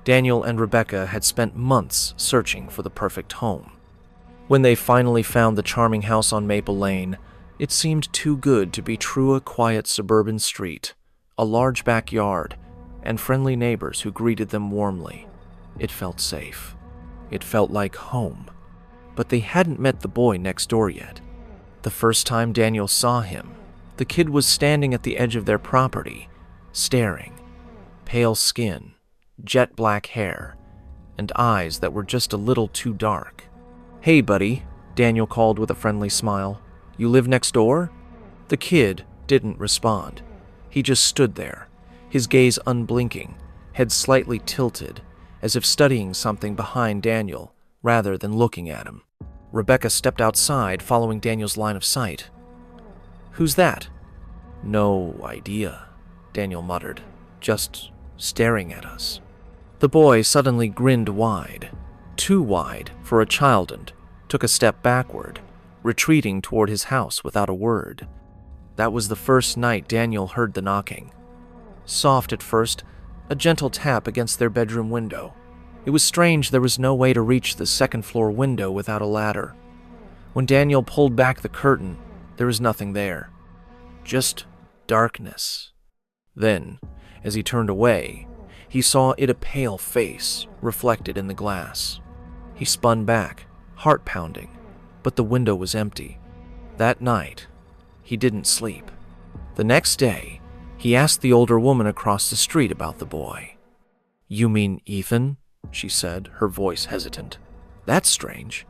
Daniel and Rebecca had spent months searching for the perfect home. When they finally found the charming house on Maple Lane, it seemed too good to be true. A quiet suburban street, a large backyard, and friendly neighbors who greeted them warmly. It felt safe. It felt like home. But they hadn't met the boy next door yet. The first time Daniel saw him, the kid was standing at the edge of their property, staring. Pale skin, jet black hair, and eyes that were just a little too dark. "Hey, buddy," Daniel called with a friendly smile. "You live next door?" The kid didn't respond. He just stood there, his gaze unblinking, head slightly tilted, as if studying something behind Daniel rather than looking at him. Rebecca stepped outside, following Daniel's line of sight. "Who's that?" "No idea," Daniel muttered, "just staring at us." The boy suddenly grinned wide, too wide for a child, and took a step backward, retreating toward his house without a word. That was the first night Daniel heard the knocking. Soft at first, a gentle tap against their bedroom window. It was strange there was no way to reach the second-floor window without a ladder. When Daniel pulled back the curtain, there was nothing there. Just darkness. Then, as he turned away, he saw a pale face reflected in the glass. He spun back, heart pounding, but the window was empty. That night, he didn't sleep. The next day, he asked the older woman across the street about the boy. "You mean Ethan?" she said, her voice hesitant. "That's strange.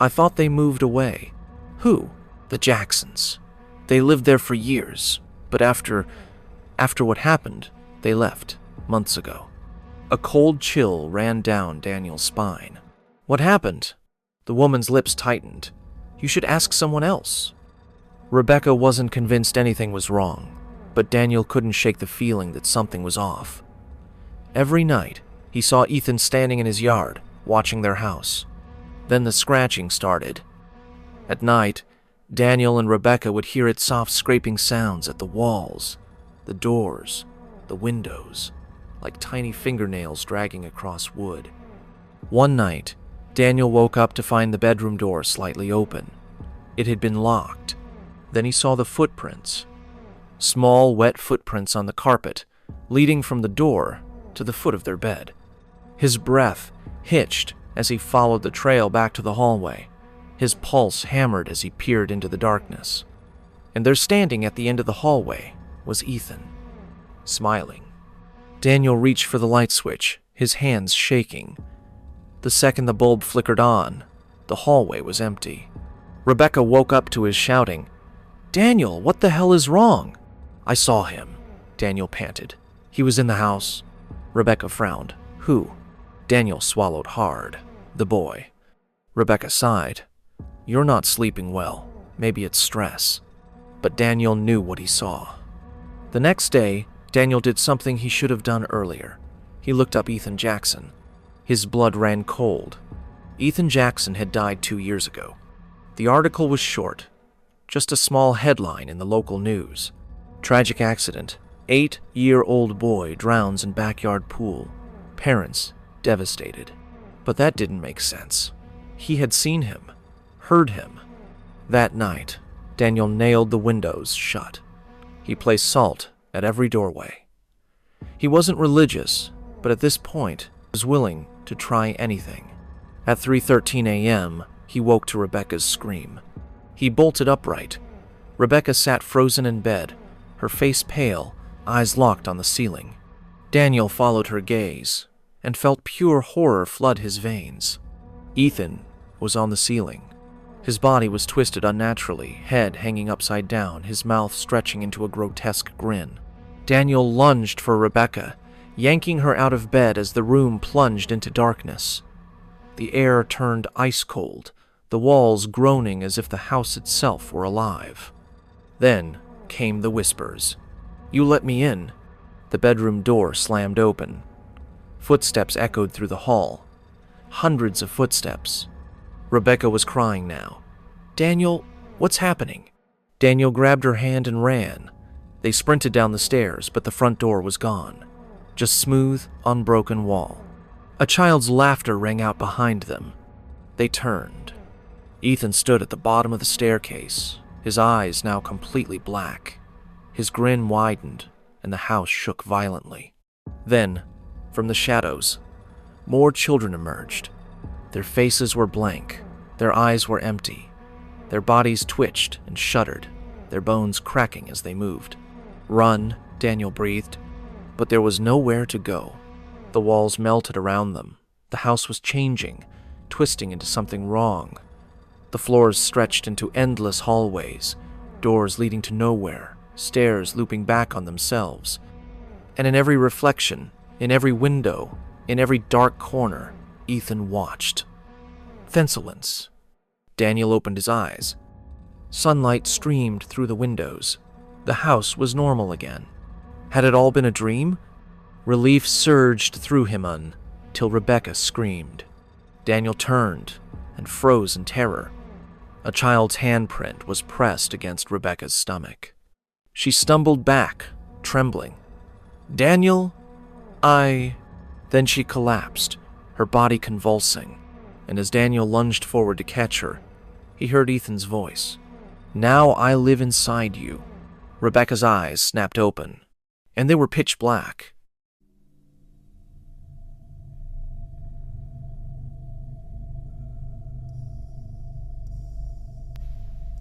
I thought they moved away." "Who?" "The Jacksons. They lived there for years, but after what happened, they left months ago." A cold chill ran down Daniel's spine. "What happened?" The woman's lips tightened. "You should ask someone else." Rebecca wasn't convinced anything was wrong, but Daniel couldn't shake the feeling that something was off. Every night, he saw Ethan standing in his yard, watching their house. Then the scratching started. At night, Daniel and Rebecca would hear its soft scraping sounds at the walls, the doors, the windows, like tiny fingernails dragging across wood. One night, Daniel woke up to find the bedroom door slightly open. It had been locked. Then he saw the footprints. Small, wet footprints on the carpet, leading from the door to the foot of their bed. His breath hitched as he followed the trail back to the hallway. His pulse hammered as he peered into the darkness. And there, standing at the end of the hallway, was Ethan, smiling. Daniel reached for the light switch, his hands shaking. The second the bulb flickered on, the hallway was empty. Rebecca woke up to his shouting, "Daniel, what the hell is wrong?" "I saw him," Daniel panted. "He was in the house." Rebecca frowned. "Who?" Daniel swallowed hard. "The boy." Rebecca sighed. "You're not sleeping well. Maybe it's stress." But Daniel knew what he saw. The next day, Daniel did something he should have done earlier. He looked up Ethan Jackson. His blood ran cold. Ethan Jackson had died 2 years ago. The article was short, just a small headline in the local news. Tragic accident. 8-year-old boy drowns in backyard pool. Parents devastated. But that didn't make sense. He had seen him, heard him. That night, Daniel nailed the windows shut. He placed salt at every doorway. He wasn't religious, but at this point, was willing to try anything. At 3:13 a.m., he woke to Rebecca's scream. He bolted upright. Rebecca sat frozen in bed, her face pale, eyes locked on the ceiling. Daniel followed her gaze and felt pure horror flood his veins. Ethan was on the ceiling. His body was twisted unnaturally, head hanging upside down, his mouth stretching into a grotesque grin. Daniel lunged for Rebecca, yanking her out of bed as the room plunged into darkness. The air turned ice cold, the walls groaning as if the house itself were alive. Then came the whispers. "You let me in." The bedroom door slammed open. Footsteps echoed through the hall. Hundreds of footsteps. Rebecca was crying now. "Daniel, what's happening?" Daniel grabbed her hand and ran. They sprinted down the stairs, but the front door was gone. Just smooth, unbroken wall. A child's laughter rang out behind them. They turned. Ethan stood at the bottom of the staircase, his eyes now completely black. His grin widened, and the house shook violently. Then, from the shadows, more children emerged. Their faces were blank, their eyes were empty. Their bodies twitched and shuddered, their bones cracking as they moved. "Run," Daniel breathed, but there was nowhere to go. The walls melted around them. The house was changing, twisting into something wrong. The floors stretched into endless hallways, doors leading to nowhere, stairs looping back on themselves. And in every reflection, in every window, in every dark corner, Ethan watched. Fencelins. Daniel opened his eyes. Sunlight streamed through the windows. The house was normal again. Had it all been a dream? Relief surged through him until Rebecca screamed. Daniel turned and froze in terror. A child's handprint was pressed against Rebecca's stomach. She stumbled back, trembling. "Daniel, Then she collapsed, her body convulsing, and as Daniel lunged forward to catch her, he heard Ethan's voice. "Now I live inside you." Rebecca's eyes snapped open, and they were pitch black.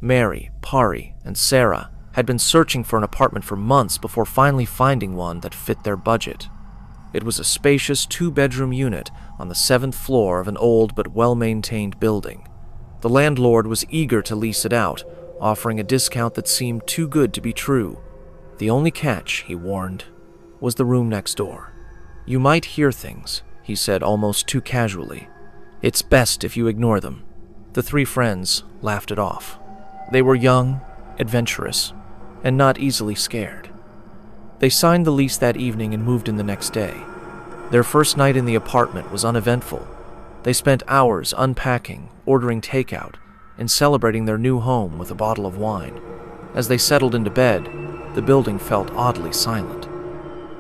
Mary, Pari, and Sarah had been searching for an apartment for months before finally finding one that fit their budget. It was a spacious 2-bedroom unit on the 7th floor of an old but well-maintained building. The landlord was eager to lease it out, offering a discount that seemed too good to be true. The only catch, he warned, was the room next door. "You might hear things," he said almost too casually. "It's best if you ignore them." The 3 friends laughed it off. They were young, adventurous, and not easily scared. They signed the lease that evening and moved in the next day. Their first night in the apartment was uneventful. They spent hours unpacking, ordering takeout, and celebrating their new home with a bottle of wine. As they settled into bed, the building felt oddly silent.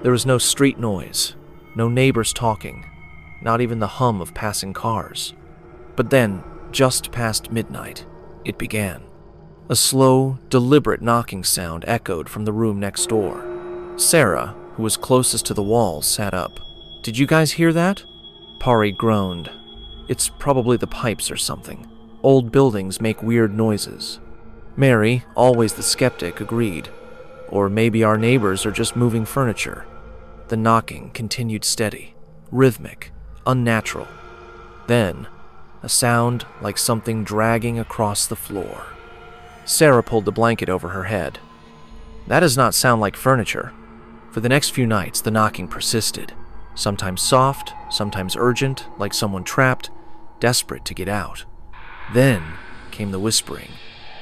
There was no street noise, no neighbors talking, not even the hum of passing cars. But then, just past midnight, it began. A slow, deliberate knocking sound echoed from the room next door. Sarah, who was closest to the wall, sat up. "Did you guys hear that?" Pari groaned. "It's probably the pipes or something. Old buildings make weird noises." Mary, always the skeptic, agreed. "Or maybe our neighbors are just moving furniture." The knocking continued steady, rhythmic, unnatural. Then, a sound like something dragging across the floor. Sarah pulled the blanket over her head. "That does not sound like furniture." For the next few nights, the knocking persisted, sometimes soft, sometimes urgent, like someone trapped, desperate to get out. Then came the whispering,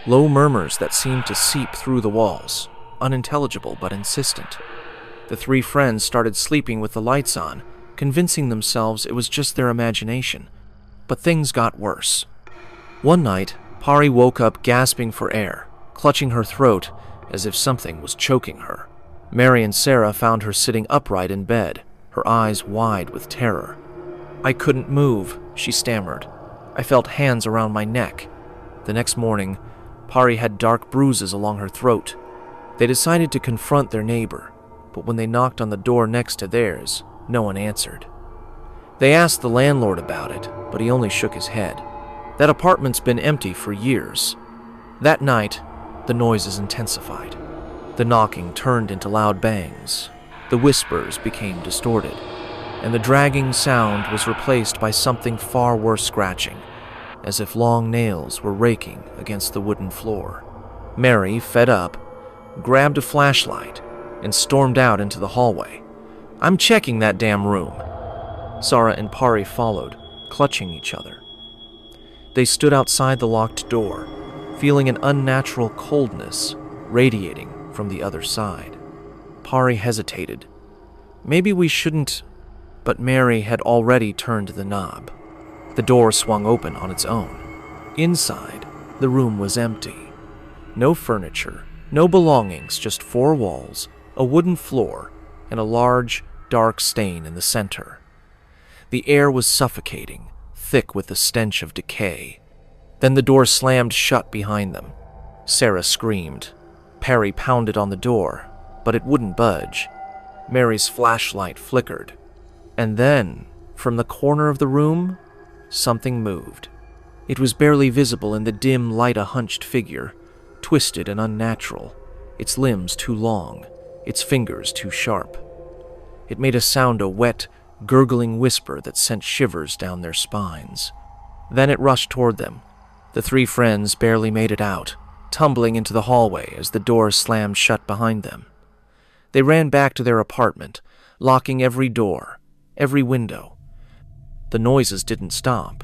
low murmurs that seemed to seep through the walls, unintelligible but insistent. The 3 friends started sleeping with the lights on, convincing themselves it was just their imagination. But things got worse. One night, Pari woke up gasping for air, clutching her throat as if something was choking her. Mary and Sarah found her sitting upright in bed, her eyes wide with terror. "I couldn't move," she stammered. "I felt hands around my neck." The next morning, Pari had dark bruises along her throat. They decided to confront their neighbor, but when they knocked on the door next to theirs, no one answered. They asked the landlord about it, but he only shook his head. That apartment's been empty for years. That night, the noises intensified. The knocking turned into loud bangs. The whispers became distorted, and the dragging sound was replaced by something far worse scratching, as if long nails were raking against the wooden floor. Mary, fed up, grabbed a flashlight and stormed out into the hallway. "I'm checking that damn room." Sarah and Pari followed, clutching each other. They stood outside the locked door, feeling an unnatural coldness radiating from the other side. Pari hesitated. "Maybe we shouldn't," but Mary had already turned the knob. The door swung open on its own. Inside, the room was empty. No furniture, no belongings, just 4 walls, a wooden floor, and a large, dark stain in the center. The air was suffocating, thick with the stench of decay. Then the door slammed shut behind them. Sarah screamed. Perry pounded on the door, but it wouldn't budge. Mary's flashlight flickered. And then, from the corner of the room, something moved. It was barely visible in the dim light, a hunched figure, twisted and unnatural, its limbs too long, its fingers too sharp. It made a sound, a wet, gurgling whisper that sent shivers down their spines. Then it rushed toward them. The three friends barely made it out, tumbling into the hallway as the door slammed shut behind them. They ran back to their apartment, locking every door, every window. The noises didn't stop.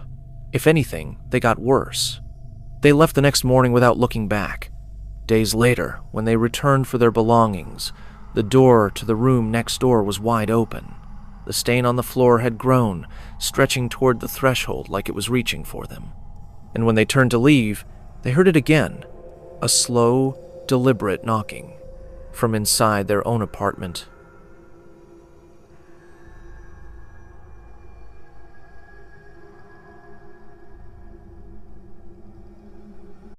If anything, they got worse. They left the next morning without looking back. Days later, when they returned for their belongings, the door to the room next door was wide open. The stain on the floor had grown, stretching toward the threshold like it was reaching for them. And when they turned to leave, they heard it again, a slow, deliberate knocking. From inside their own apartment,